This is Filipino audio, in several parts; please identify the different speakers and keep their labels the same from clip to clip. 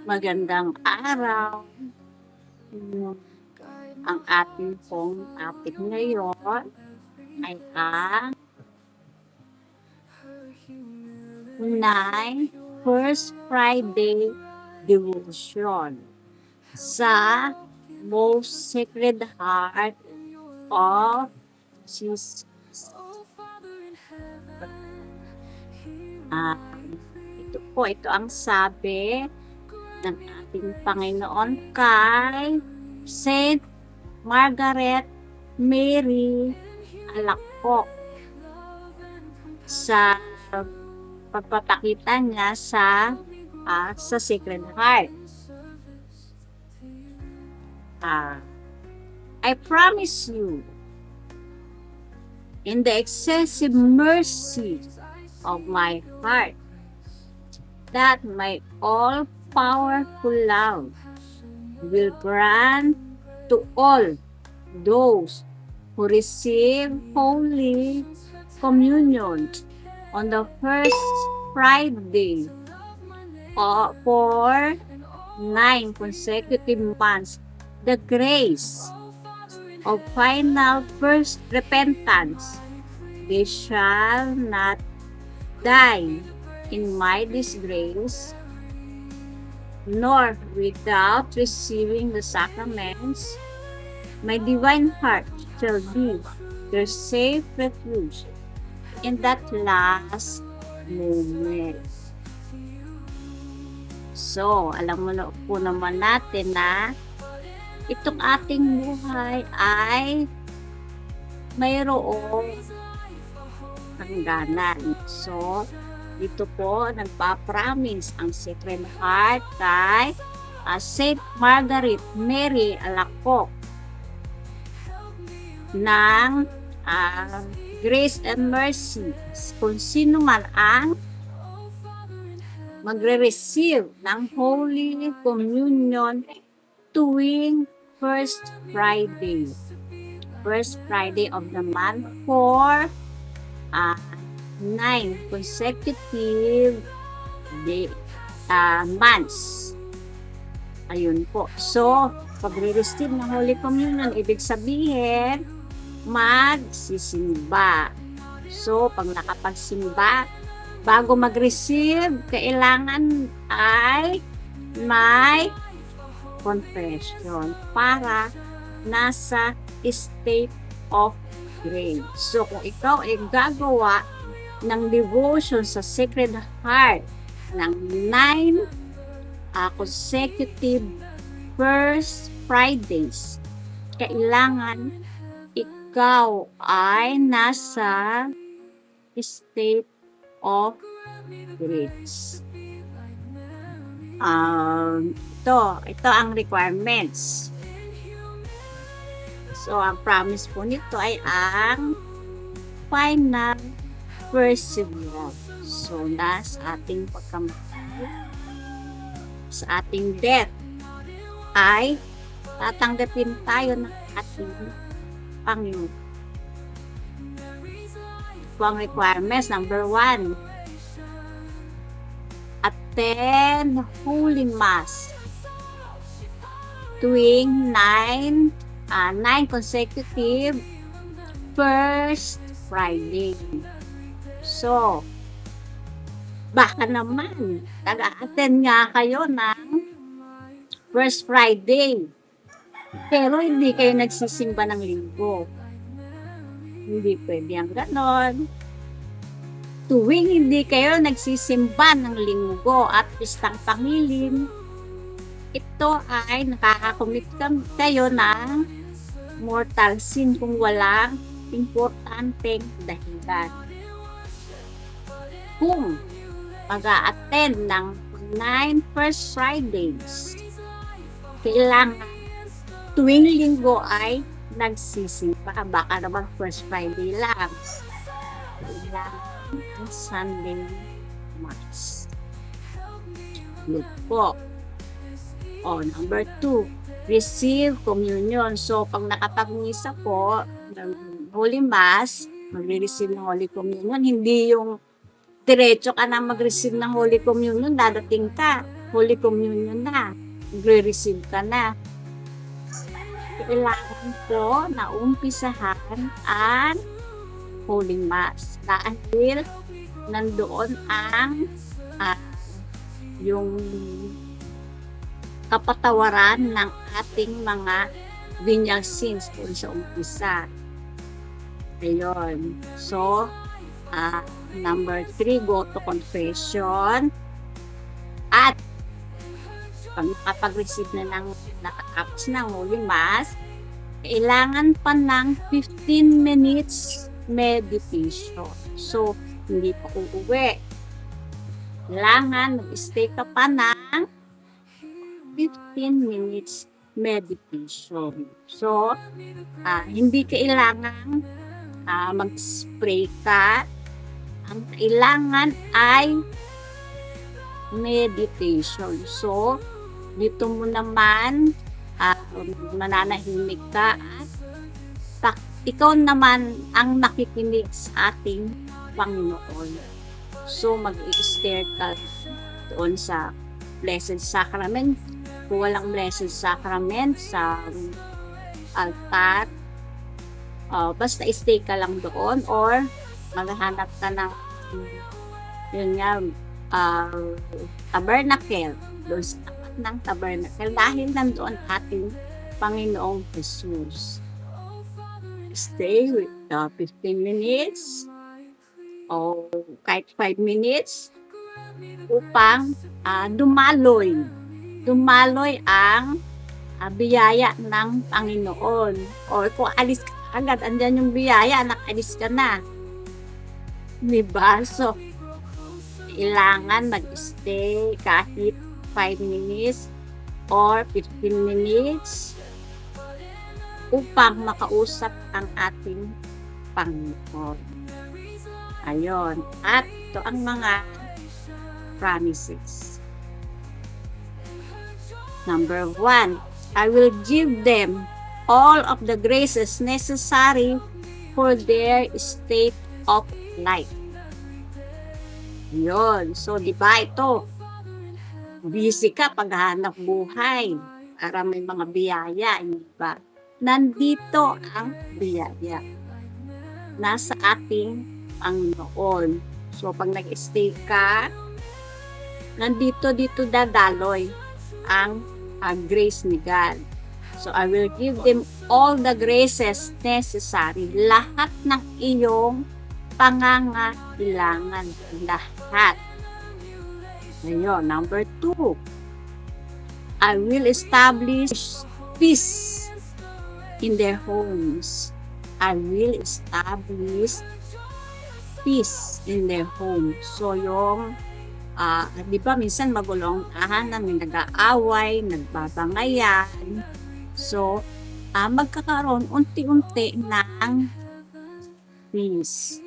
Speaker 1: Magandang araw. Ang ating pong topic ngayon ay ang First Friday Devotion sa Most Sacred Heart of Jesus. Ito ang sabi ng ating Panginoon kay Saint Margaret Mary Alacoque sa pagpapakita niya sa Sacred Heart. I promise you, in the excessive mercy of my heart, that my all-powerful love will grant to all those who receive Holy Communion on the first Friday for 9 consecutive months the grace of final first repentance. They shall not die in my disgrace, nor without receiving the sacraments. My divine heart shall be their safe refuge in that last moment. So, alam mo na po naman natin na itong ating buhay ay mayroong hangganan. So, dito po nagpa-promise ang Sacred Heart kay Saint Margaret Mary Alacoque ng grace and mercy kung sino man ang magre-receive ng Holy Communion tuwing first Friday of the month for 9 consecutive months. Ayun po. So, pag-receive ng Holy Communion, ibig sabihin, magsisimba. So, pag nakapagsimba, bago mag-receive, kailangan ay may confession para nasa state of grace. So, kung ikaw ay gagawa ng devotion sa Sacred Heart ng 9 consecutive first Fridays, kailangan ikaw ay nasa state of grace. Ito ang requirements. So, ang promise po nito ay ang final perseverance. So, sa ating pagkamatay, sa ating death, ay tatanggapin tayo ng ating Panginoon. Ito ang requirements. Number 1, attend Holy Mass tuwing 9 consecutive first Friday. So, baka naman taga-attend nga kayo ng first Friday pero hindi kayo nagsisimba ng linggo. Hindi pwede ang ganon. Tuwing hindi kayo nagsisimba ng linggo at pistang pangilin, ito ay nakakakumit kayo ng mortal sin kung walang importanteng dahilan. Kung mag-a-attend ng 9 first Fridays, kailangan tuwing linggo ay nagsisimba. Baka naman first Friday lang. Kailangan ang Sunday Mass. Good po. Number 2, receive communion. So, pag nakapag-misa po ng Holy Mass, magre-receive ng Holy Communion, hindi yung diretso ka na mag-receive ng Holy Communion, dadating ka, Holy Communion na. Magre-receive ka na. Kailangan ko na umpisahan ang Holy Mass. Dahil nandoon ang yung kapatawaran ng ating mga venial sins doon sa umpisa. Ayun. So, number 3, go to confession. At pag nakapag-receive na ng nakatapos ng Holy Mass, kailangan pa ng 15 minutes meditation. So, hindi pa uuwi. Kailangan mag-stay ka pa ng 15 minutes meditation. So, hindi kailangan mag-spray ka. Ang kailangan ay meditation. So, dito mo naman mananahimik ka at ikaw naman ang nakikinig sa ating Panginoon. So, mag-i-stare ka doon sa Blessed Sacrament. Kung walang Blessed Sacrament sa altar, basta stay ka lang doon or maghanap ka ng yun nga, tabernacle, doon sa tapat ng tabernacle, dahil nandoon ating Panginoong Jesus. Stay with 15 minutes o kahit 5 minutes upang dumaloy ang biyaya ng Panginoon. O kung alis ka agad, andyan yung biyaya, nakalis ka na. Diba? So, kailangan mag-stay kahit 5 minutes or 15 minutes upang makausap ang ating Panginoon. Ayon. At ito ang mga promises. Number 1, I will give them all of the graces necessary for their state of life. Yun. So, di ba ito? Busy ka paghahanap buhay para may mga biyaya, di ba? Nandito ang biyaya. Nasa ating Panginoon. So, pag nag-stay ka, dito dadaloy ang grace ni God. So, I will give them all the graces necessary. Lahat ng iyong pangangailangan. Lahat. Ngayon, number 2. I will establish peace in their homes. I will establish peace in their homes. So, yung di ba minsan magulong tahanan, may nag-aaway, nagbabangayan. So, magkakaroon unti-unti ng peace.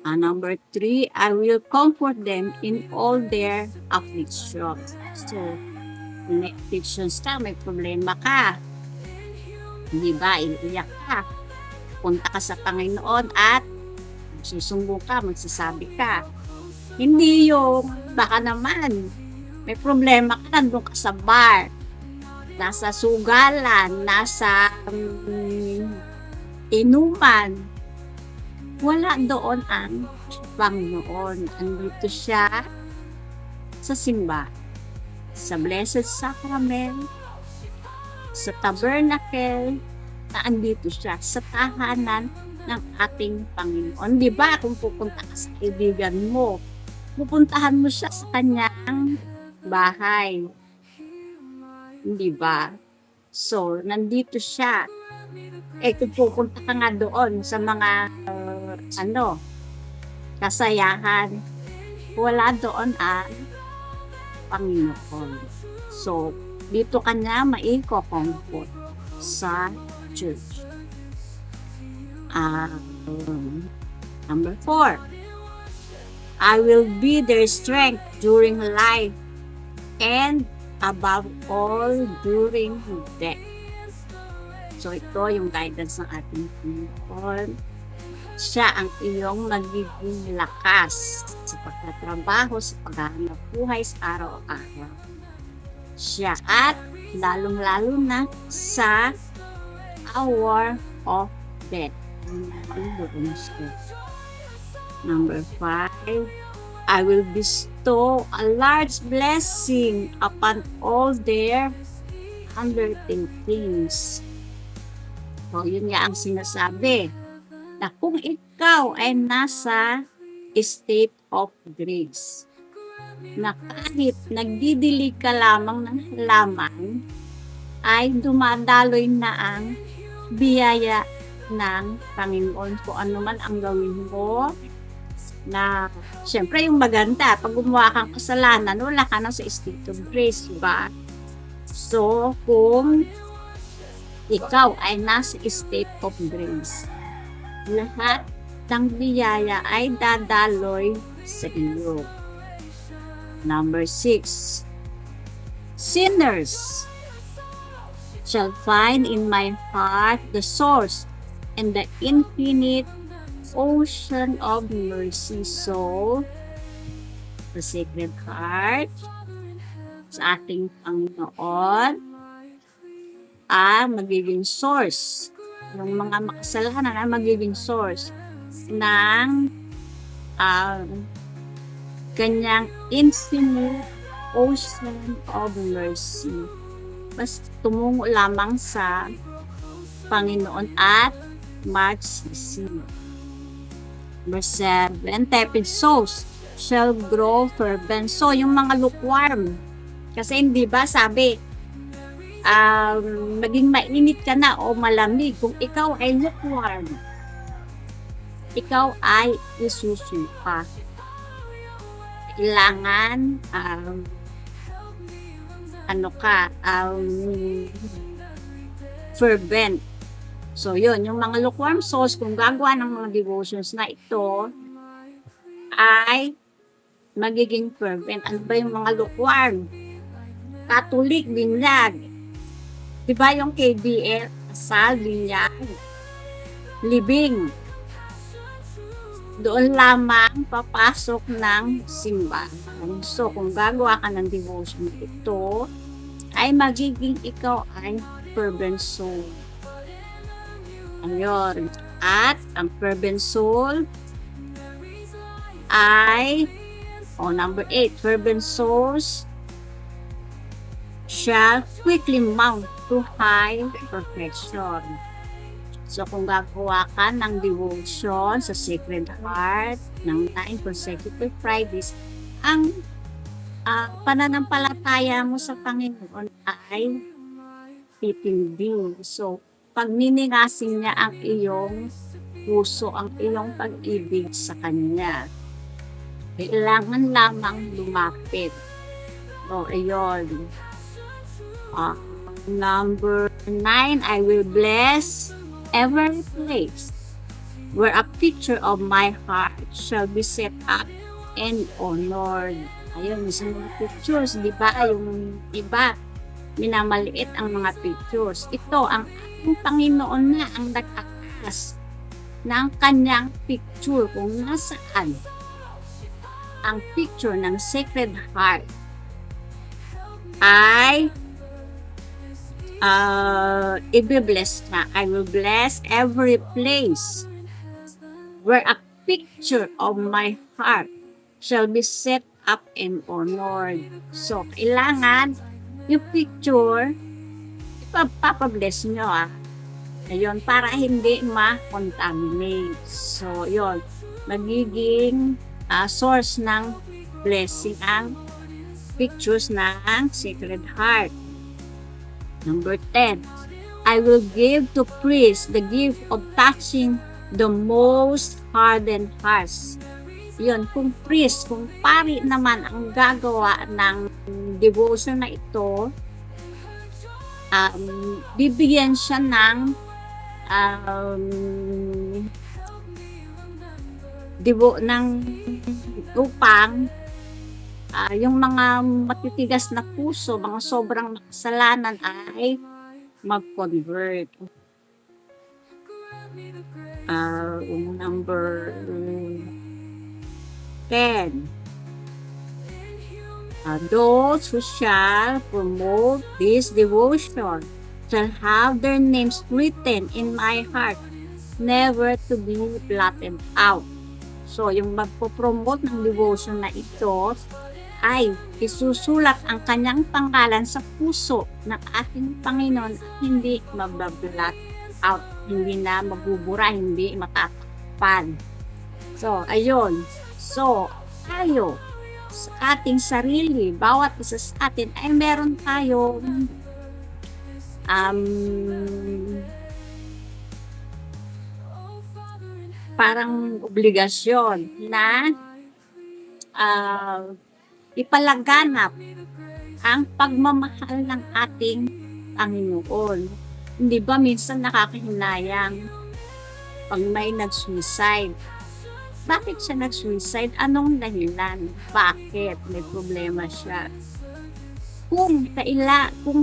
Speaker 1: Number 3, I will comfort them in all their afflictions. So, may afflictions ka, may problema ka. Di ba, iiyak ka. Punta ka sa Panginoon at susumbong ka, magsasabi ka. Hindi yung baka naman may problema ka, nandun ka sa bar, nasa sugalan, nasa inuman. Wala doon ang Panginoon. Andito siya sa simbahan, sa Blessed Sacrament, sa tabernacle, na andito siya sa tahanan ng ating Panginoon. Di ba, kung pupunta ka sa kaibigan mo, pupuntahan mo siya sa kanyang bahay. Di ba? So, nandito siya. Kung pupunta ka nga doon sa mga kasayahan, wala doon ang Panginoon. So, dito ka niya maiko-comfort sa church. Number 4, I will be their strength during life and above all during death. So, ito yung guidance ng ating Panginoon. Siya ang iyong magiging lakas sa pagtatrabaho, sa paghahanap buhay sa araw-araw. Siya at lalong-lalo na sa hour of death. Number 5, I will bestow a large blessing upon all their undertakings. So, yun nga ang sinasabi, na kung ikaw ay nasa state of grace, na kahit nagdidilig ka lamang ng halaman, ay dumadaloy na ang biyaya ng Panginoon. Kung ano man ang gawin mo, na syempre yung maganda, pag gumawa kang kasalanan, wala ka na sa state of grace, diba? So, kung ikaw ay nasa state of grace, lahat ng biyaya ay dadaloy sa iyo. Number 6, sinners shall find in my heart the source and the infinite ocean of mercy. So, the Sacred Heart sa ating Panginoon magiging source. Yung mga makasalanan ay magiging source ng kanyang infinite ocean of mercy. Basta tumungo lamang sa Panginoon at magsisi. Number 7, tepid souls shall grow fervent. So, yung mga lukewarm, kasi hindi ba sabi, maging mainit ka na o malamig. Kung ikaw ay lukewarm, ikaw ay isusuka. Kailangan fervent. So, yun, yung mga lukewarm souls, kung gagawa ng mga devotions na ito, ay magiging fervent. Ano ba yung mga lukewarm? Katolik, binyag. Diba yung KBL, asal, binyag, libing. Doon lamang papasok ng simbahan. So, kung gagawa ka ng devotion ito, ay magiging ikaw ay fervent soul. Ayun. At ang fervent soul ay number 8, fervent souls shall quickly mount to high perfection. So, kung gagawa ka ng devotion sa Sacred Heart ng 9 consecutive Fridays, ang pananampalataya mo sa Panginoon ay titindi. So, pag ninirasin niya ang iyong puso, ang iyong pag-ibig sa Kanya, kailangan lamang lumapit. So, ayun. Number 9, I will bless every place where a picture of my heart shall be set up and honored. Ayun, yung pictures, di ba? Yung iba, minamaliit ang mga pictures. Ito, ang ating Panginoon na ang nag-akas ng kanyang picture kung nasaan ang picture ng Sacred Heart ay i-bless na. I will bless every place where a picture of my heart shall be set up and honored. So, kailangan yung picture, ipapabless nyo Ayun, para hindi ma-contaminate. So, yun, magiging source ng blessing ang pictures ng Sacred Heart. Number 10, I will give to priests the gift of touching the most hardened hearts. Yun, kung priest, kung pari naman ang gagawa ng devotion na ito, bibigyan siya ng upang yung mga matitigas na puso, mga sobrang makasalanan ay mag-convert. Number 10. Those who shall promote this devotion shall have their names written in my heart, never to be blotted out. So, yung magpo-promote ng devotion na ito ay isusulat ang kanyang pangalan sa puso ng ating Panginoon at hindi mabablat out, hindi na mabubura, hindi matatakpan. So, ayun. So, tayo, sa ating sarili, bawat isa sa atin ay meron tayong parang obligasyon na ipalaganap ang pagmamahal ng ating Panginoon. Hindi ba minsan nakakahinayang pag may nag-suicide? Bakit siya nag-suicide? Anong dahilan? Bakit? May problema siya. Kung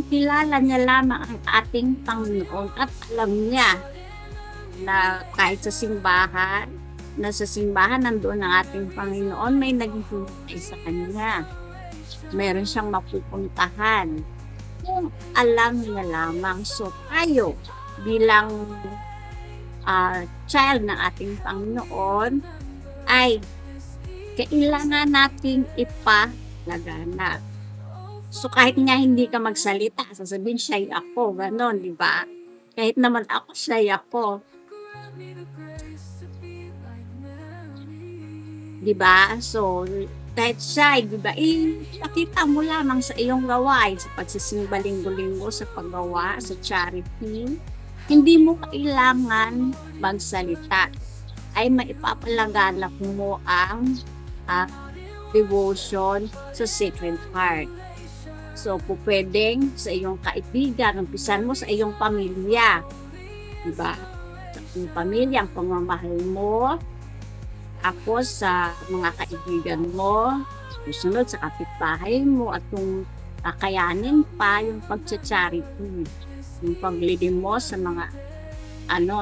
Speaker 1: kilala niya lamang ang ating Panginoon at alam niya na kahit sa simbahan, nasa simbahan nandoon ang ating Panginoon, may naghihintay sa kanya. Meron siyang mapupuntahan. Kung alam niya lamang, so tayo bilang child ng ating Panginoon ay kailangan nating ipalaganap. So kahit nga hindi ka magsalita, sasabihin shy ako, gano'n, di ba? Kahit naman ako shy ako. Di ba? So kahit shy, di ba? Nakita mo lamang sa iyong gawain, sa pagsisimba linggo-linggo, sa paggawa, sa charity, hindi mo kailangan magsalita. Ay maipapalaganap mo ang devotion sa Sacred Heart. So, pwedeng sa iyong kaibigan, umpisan mo sa iyong pamilya. Diba? Sa iyong pamilya, ang pagmamahal mo, ako sa mga kaibigan mo, susunod sa kapitbahay mo, at kung kakayanin pa yung pag-charity, yung paglilim mo sa mga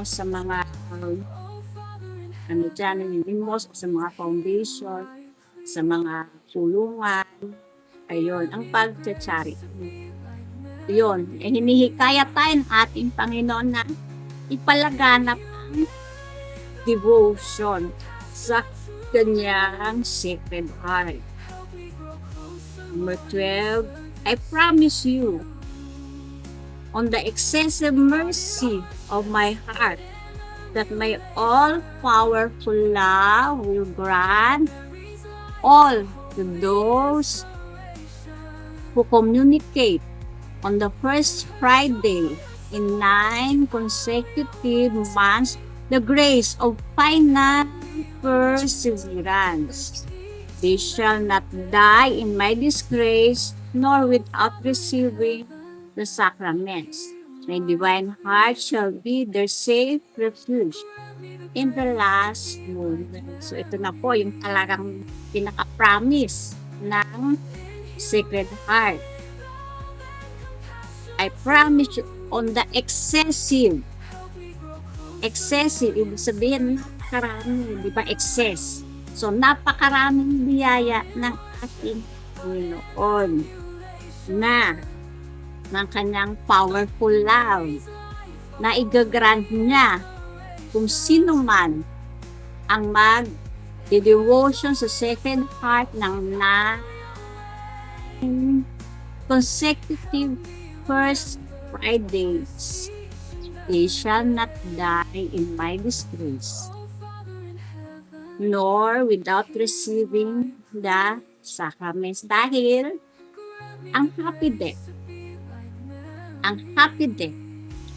Speaker 1: sa mga foundation, sa mga tulungan, ayun, ang pag-charity. Yun, hinihikayat tayo ng ating Panginoon na ipalaganap ang devotion sa kanyang Sacred Heart. Number 12, I promise you, on the excessive mercy of my heart, that my all-powerful love will grant all to those who communicate on the first Friday in 9 consecutive months the grace of final perseverance. They shall not die in my disgrace, nor without receiving the sacraments. My divine heart shall be their safe refuge in the last moment. So ito na po yung talagang pinaka-promise ng Sacred Heart. I promise you on the excessive, ibig sabihin napakarami, di ba? Excess. So napakaraming biyaya ng ating Panginoon na ng kanyang powerful love na igagrant niya kung sino man ang mag-devotion sa Sacred Heart ng 9 consecutive first Fridays. They shall not die in my disgrace, nor without receiving the sacraments. Dahil ang happy death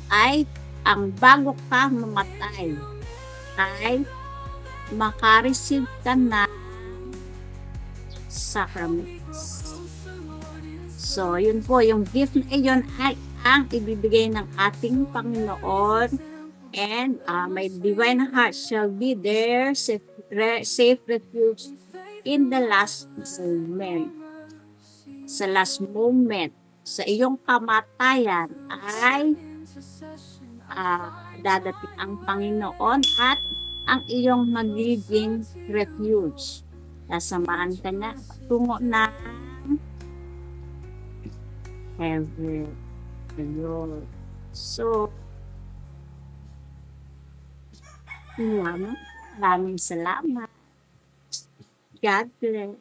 Speaker 1: ay ang bago ka mamatay ay makareceive ka na sacraments. So, yun po, yung gift na iyon ay ang ibibigay ng ating Panginoon, and my divine heart shall be their safe refuge in the last moment. Sa last moment, sa iyong kamatayan ay dadating ang Panginoon at ang iyong magiging refuge. Sasamahan ka na tungo ng heaven. Ayun. So, maraming salamat. God bless.